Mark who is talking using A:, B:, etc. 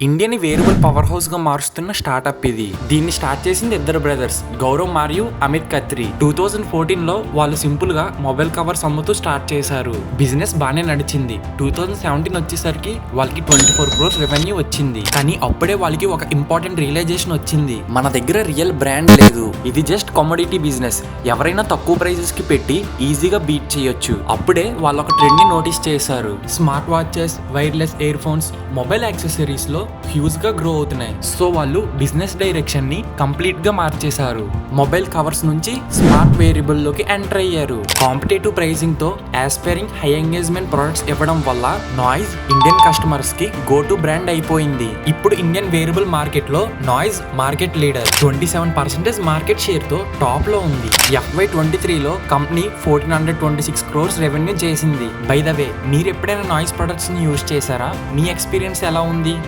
A: ఇండియాని variable power house గా మారుస్తున్న startup ఇది. దీన్ని స్టార్ట్ చేసింది ఇద్దరు బ్రదర్స్, గౌరవ్ మరియు అమిత్ ఖత్రి. 2014 లో వాళ్ళు సింపుల్ గా మొబైల్ కవర్స్ అమ్ముతూ స్టార్ట్ చేశారు. బిజినెస్ బానే నడిచింది. 2017 వచ్చేసరికి వాళ్ళకి 24 crores రెవెన్యూ వచ్చింది. కానీ అప్పుడే వాళ్ళకి ఒక ఇంపార్టెంట్ రియలైజేషన్ వచ్చింది. మన దగ్గర రియల్ బ్రాండ్ లేదు, ఇది జస్ట్ కమోడిటీ బిజినెస్. ఎవరైనా తక్కువ ప్రైజెస్ కి పెట్టి ఈజీగా బీట్ చేయొచ్చు. అప్పుడే వాళ్ళు ఒక ట్రెండ్ ని నోటీస్ చేశారు. Smart watches, wireless ear phones, mobile accessories లో హ్యూజ్ గా గ్రో అవుతున్నాయి. సో వాళ్ళు బిజినెస్ డైరెక్షన్ ని కంప్లీట్ గా మార్చేశారు. మొబైల్ కవర్స్ నుంచి స్మార్ట్ వేరియబుల్ లోకి ఎంటర్ అయ్యారు. కాంపిటేటివ్ ప్రైసింగ్ తో ఆస్పైరింగ్ హై ఎంగేజ్మెంట్ ప్రొడక్ట్స్ ఇవ్వడం వల్ల నాయిస్ ఇండియన్ కస్టమర్స్ కి గో టు బ్రాండ్ అయిపోయింది. ఇప్పుడు ఇండియన్ వేరియబుల్ మార్కెట్ లో noise market leader. 27% market share తో టాప్ లో ఉంది. FY23 లో కంపెనీ 1426 crores రెవెన్యూ చేసింది. బై ద వే, మీరు ఎప్పుడైనా నాయిస్ ప్రొడక్ట్స్ ని యూజ్ చేశారా? మీ ఎక్స్పీరియన్స్ ఎలా ఉంది?